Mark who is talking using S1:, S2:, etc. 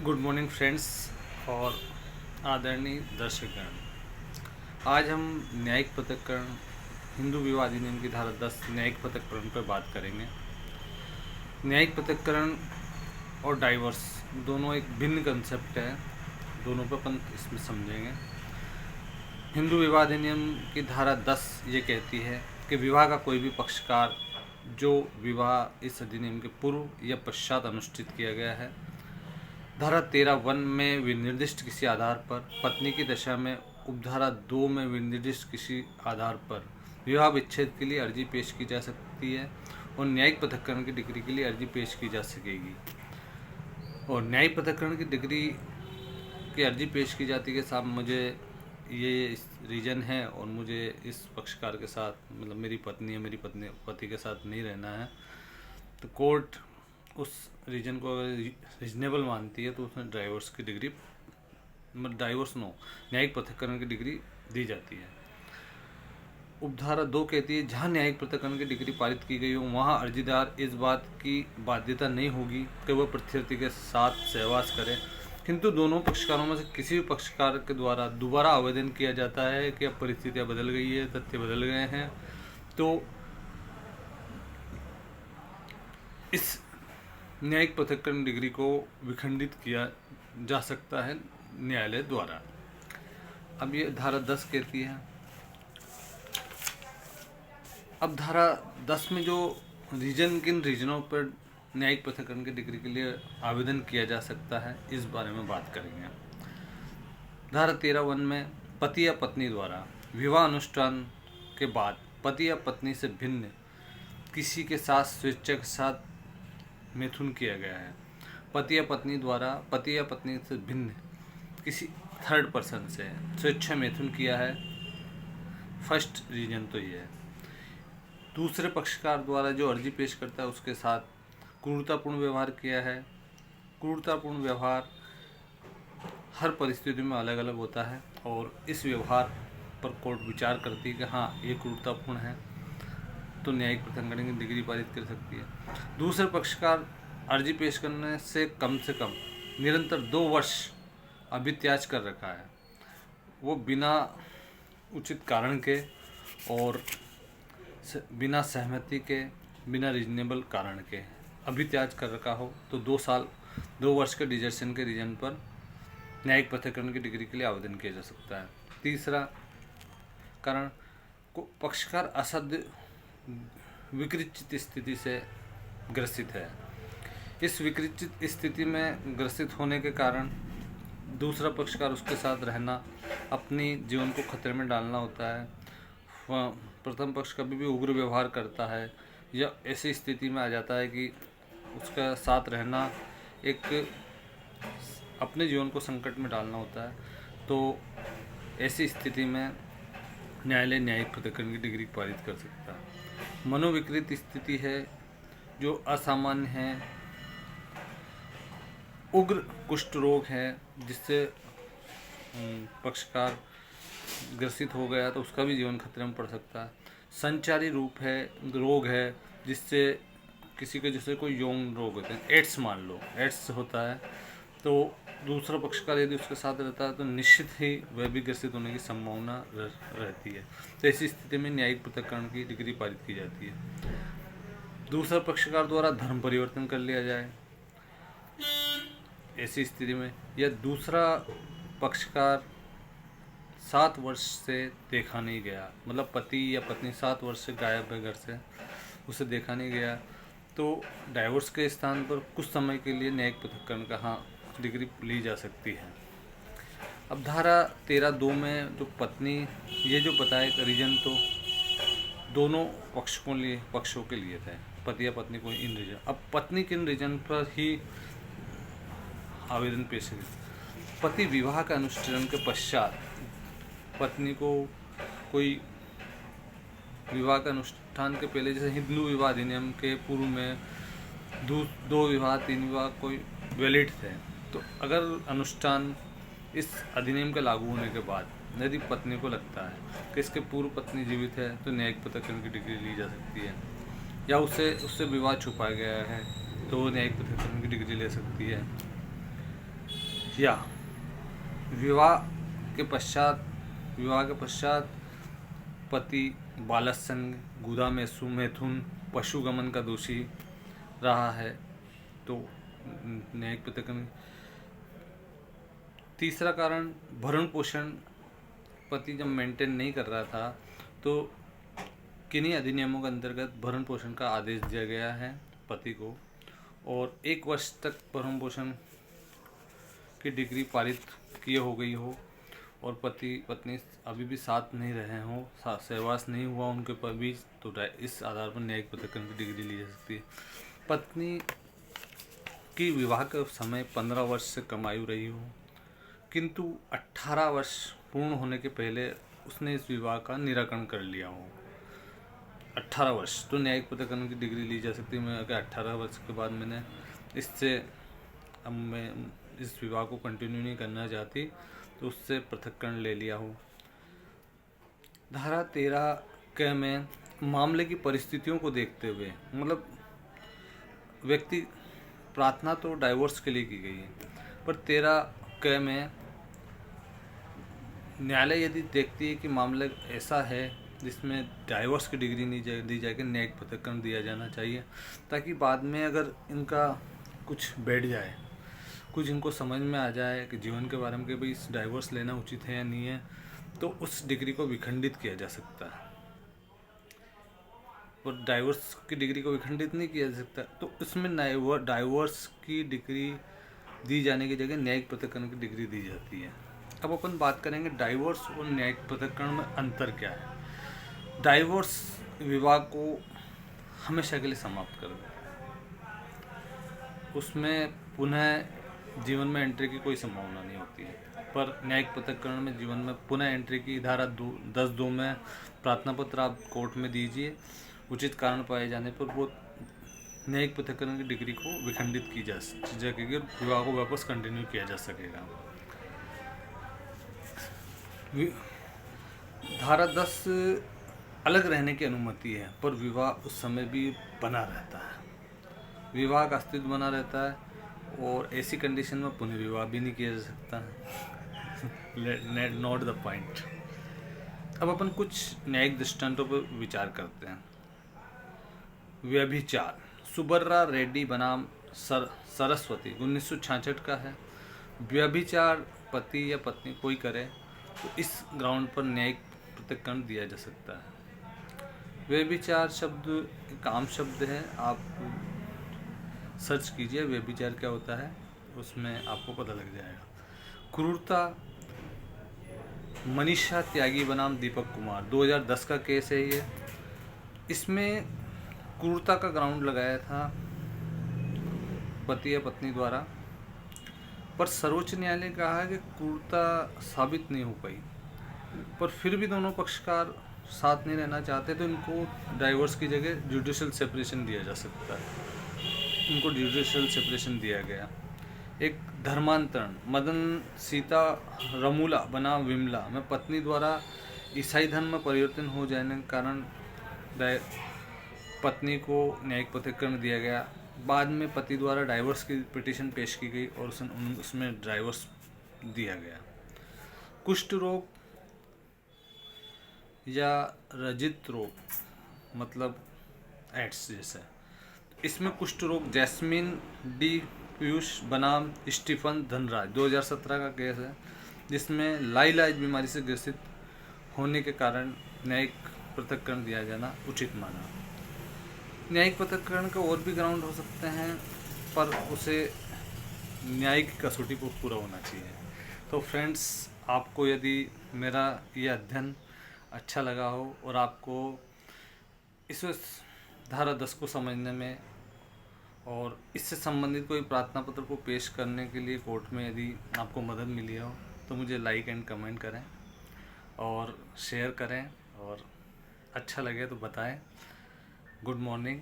S1: Good morning friends और आदरणीय दर्शकगण। आज हम न्यायिक पृथक्करण हिंदू विवाह अधिनियम की धारा 10 न्यायिक पृथक्करण पर बात करेंगे। न्यायिक पृथक्करण और डाइवोर्स दोनों एक भिन्न कंसेप्ट है, दोनों पर अपन इसमें समझेंगे। हिंदू विवाह अधिनियम की धारा 10 ये कहती है कि विवाह का कोई भी पक्षकार जो विवाह इस अधिनियम के पूर्व या पश्चात अनुष्ठित किया गया है, धारा 13(1) में विनिर्दिष्ट किसी आधार पर, पत्नी की दशा में उपधारा 2 में विनिर्दिष्ट किसी आधार पर विवाह विच्छेद के लिए अर्जी पेश की जा सकती है और न्यायिक पृथक्करण की डिग्री के लिए अर्जी पेश की जा सकेगी। और न्यायिक पृथक्करण की डिग्री की अर्जी पेश की जाती है कि साहब मुझे ये रीजन है और मुझे इस पक्षकार के साथ, मतलब मेरी पत्नी है, मेरी पति के साथ नहीं रहना है, तो कोर्ट उस रीजन को अगर रीजनेबल मानती है तो उसमें डाइवोर्स की डिग्री, मतलब डाइवोर्स न्यायिक पृथक्करण की डिग्री दी जाती है। उपधारा 2 कहती है जहां न्यायिक पृथक्करण की डिग्री पारित की गई हो वहां अर्जीदार इस बात की बाध्यता नहीं होगी कि वह प्रत्यार्थी के साथ सहवास करे, किंतु दोनों पक्षकारों में से किसी भी पक्षकार के द्वारा दोबारा आवेदन किया जाता है कि अब परिस्थितियां बदल गई है, तथ्य बदल गए हैं, तो इस न्यायिक पृथक्करण डिग्री को विखंडित किया जा सकता है न्यायालय द्वारा। अब ये धारा 10 कहती है। अब धारा 10 में जो किन रीजनों पर न्यायिक पृथक्करण की डिग्री के लिए आवेदन किया जा सकता है, इस बारे में बात करेंगे। धारा 13(1) में पति या पत्नी द्वारा विवाह अनुष्ठान के बाद पति या पत्नी से भिन्न किसी के साथ स्वेच्छा के साथ मैथुन किया गया है। पति या पत्नी द्वारा पति या पत्नी से भिन्न किसी थर्ड पर्सन से स्वेच्छा मैथुन किया है, फर्स्ट रीजन तो ये है। दूसरे पक्षकार द्वारा जो अर्जी पेश करता है उसके साथ क्रूरतापूर्ण व्यवहार किया है। क्रूरतापूर्ण व्यवहार हर परिस्थिति में अलग अलग होता है और इस व्यवहार पर कोर्ट विचार करती है कि हाँ ये क्रूरतापूर्ण है, तो न्यायिक पृथक्करण की डिग्री पारित कर सकती है। दूसरे पक्षकार अर्जी पेश करने से कम निरंतर 2 वर्ष अभित्याज कर रखा है, वो बिना उचित कारण के और बिना सहमति के, बिना रीजनेबल कारण के अभित्याज कर रखा हो, तो 2 वर्ष के डिजर्शन के रीजन पर न्यायिक पृथक्करण की डिग्री के लिए आवेदन किया जा सकता है। तीसरा कारण को पक्षकार असद विकृत स्थिति से ग्रसित है। इस विकृत स्थिति में ग्रसित होने के कारण दूसरा पक्षकार उसके साथ रहना, अपनी जीवन को खतरे में डालना होता है। प्रथम पक्ष कभी भी उग्र व्यवहार करता है या ऐसी स्थिति में आ जाता है कि उसका साथ रहना एक अपने जीवन को संकट में डालना होता है, तो ऐसी स्थिति में न्यायालय न्यायिक पृथक्करण की डिग्री पारित कर सकता है। मनोविकृत स्थिति है जो असामान्य है, उग्र कुष्ठ रोग है जिससे पक्षकार ग्रसित हो गया तो उसका भी जीवन खतरे में पड़ सकता है। संचारी रूप है, रोग है जिससे किसी के, जैसे कोई यौन रोग होते हैं, एड्स मान लो, एड्स होता है, तो दूसरा पक्षकार यदि उसके साथ रहता है तो निश्चित ही वह भी ग्रसित होने की संभावना रहती है। तो ऐसी स्थिति में न्यायिक पृथक्करण की डिग्री पारित की जाती है। दूसरा पक्षकार द्वारा धर्म परिवर्तन कर लिया जाए ऐसी स्थिति में, या दूसरा पक्षकार 7 वर्ष से देखा नहीं गया, मतलब पति या पत्नी 7 वर्ष से गायब है घर से, उसे देखा नहीं गया, तो डाइवोर्स के स्थान पर कुछ समय के लिए न्यायिक पृथक्करण का हाँ डिग्री ली जा सकती है। अब धारा 13(2) में जो पत्नी, ये जो बताया रीजन तो दोनों पक्षों के लिए थे, पति या पत्नी को इन रीजन। अब पत्नी किन रीजन पर ही आवेदन पेश करें? पति विवाह के अनुष्ठान के पश्चात पत्नी को कोई विवाह के अनुष्ठान के पहले, जैसे हिंदू विवाह अधिनियम के पूर्व में 2 विवाह 3 विवाह कोई वैलिड थे, तो अगर अनुष्ठान इस अधिनियम के लागू होने के बाद यदि पत्नी को लगता है कि इसके पूर्व पत्नी जीवित है तो न्यायिक पृथक्करण की डिग्री ली जा सकती है, या उससे विवाह छुपाया गया है तो न्यायिक पृथक्करण की डिग्री ले सकती है। या विवाह विवाह के पश्चात पति बालक संग, गुदा में सुमैथुन, पशुगमन का दोषी रहा है तो न्यायिक पृथक्करण। तीसरा कारण भरण पोषण, पति जब मेंटेन नहीं कर रहा था तो किन्हीं अधिनियमों के अंतर्गत भरण पोषण का आदेश दिया गया है पति को, और 1 वर्ष तक भरण पोषण की डिग्री पारित किए हो गई हो और पति पत्नी अभी भी साथ नहीं रहे हों, सहवास नहीं हुआ उनके पर भी, तो इस आधार पर न्यायिक पृथक्करण की डिग्री ली जा सकती है। पत्नी की विवाह के समय 15 वर्ष से कम आयु रही हो किंतु 18 वर्ष पूर्ण होने के पहले उसने इस विवाह का निराकरण कर लिया हो, 18 वर्ष, तो न्यायिक पृथक्करण की डिग्री ली जा सकती है। मैं अगर 18 वर्ष के बाद मैंने इससे अब मैं इस विवाह को कंटिन्यू नहीं करना चाहती तो उससे पृथक्करण ले लिया हो। धारा 13 के में मामले की परिस्थितियों को देखते हुए, मतलब व्यक्ति प्रार्थना तो डाइवोर्स के लिए की गई है, पर 13 के में न्यायालय यदि देखती है कि मामला ऐसा है जिसमें डाइवोर्स की डिग्री नहीं दी जाएगी, न्यायिक पृथक्करण दिया जाना चाहिए, ताकि बाद में अगर इनका कुछ बैठ जाए, कुछ इनको समझ में आ जाए कि जीवन के बारे में कि भाई इस डाइवोर्स लेना उचित है या नहीं है, तो उस डिग्री को विखंडित किया जा सकता है। और डाइवोर्स की डिग्री को विखंडित नहीं किया जा सकता, तो इसमें डाइवोर्स की डिग्री दी जाने की जगह न्यायिक पृथक्करण की डिग्री दी जाती है। अब अपन बात करेंगे डाइवोर्स और न्यायिक पृथक्करण में अंतर क्या है। डाइवोर्स विवाह को हमेशा के लिए समाप्त कर दे, उसमें पुनः जीवन में एंट्री की कोई संभावना नहीं होती है। पर न्यायिक पृथक्करण में जीवन में पुनः एंट्री की धारा 10(2) में प्रार्थना पत्र आप कोर्ट में दीजिए, उचित कारण पाए जाने पर वो न्यायिक पृथक्करण की डिग्री को विखंडित की जा सकेगी और विवाह को वापस कंटिन्यू किया जा सकेगा। धारा 10 अलग रहने की अनुमति है, पर विवाह उस समय भी बना रहता है, विवाह का अस्तित्व बना रहता है और ऐसी कंडीशन में पुनः विवाह भी नहीं किया जा सकता है। Not the point. अब अपन कुछ न्यायिक दृष्टांतों पर विचार करते हैं। व्यभिचार, सुबर्रा रेड्डी बनाम सरस्वती 1966 का है। व्यभिचार पति या पत्नी कोई करे तो इस ग्राउंड पर न्यायिक पृथक्करण दिया जा सकता है। व्यभिचार शब्द एक आम शब्द है, आप सर्च कीजिए व्यभिचार क्या होता है, उसमें आपको पता लग जाएगा। क्रूरता, मनीषा त्यागी बनाम दीपक कुमार 2010 का केस है ये। इसमें क्रूरता का ग्राउंड लगाया था पति या पत्नी द्वारा, पर सर्वोच्च न्यायालय ने कहा कि क्रूरता साबित नहीं हो पाई, पर फिर भी दोनों पक्षकार साथ नहीं रहना चाहते तो इनको डाइवोर्स की जगह जुडिशियल सेपरेशन दिया जा सकता है। इनको जुडिशियल सेपरेशन दिया गया। एक धर्मांतरण, मदन सीता रमूला बनाम विमला में पत्नी द्वारा ईसाई धर्म में परिवर्तन हो जाने के कारण पत्नी को न्यायिक पृथक्करण दिया गया। बाद में पति द्वारा डाइवोर्स की पिटीशन पेश की गई और उसमें डाइवोर्स दिया गया। कुष्ठ रोग या रजित रोग, मतलब एड्स जैसे, इसमें कुष्ठ रोग जैस्मिन डी पीयूष बनाम स्टीफन धनराज 2017 का केस है, जिसमें लाइलाज बीमारी से ग्रसित होने के कारण न्यायिक पृथक्करण दिया जाना उचित माना। न्यायिक पृथक्करण का और भी ग्राउंड हो सकते हैं, पर उसे न्यायिक कसौटी पर पूरा होना चाहिए। तो फ्रेंड्स, आपको यदि मेरा ये अध्ययन अच्छा लगा हो और आपको इस धारा 10 को समझने में और इससे संबंधित कोई प्रार्थना पत्र को पेश करने के लिए कोर्ट में यदि आपको मदद मिली हो तो मुझे लाइक एंड कमेंट करें और शेयर करें, और अच्छा लगे तो बताएं। Good morning.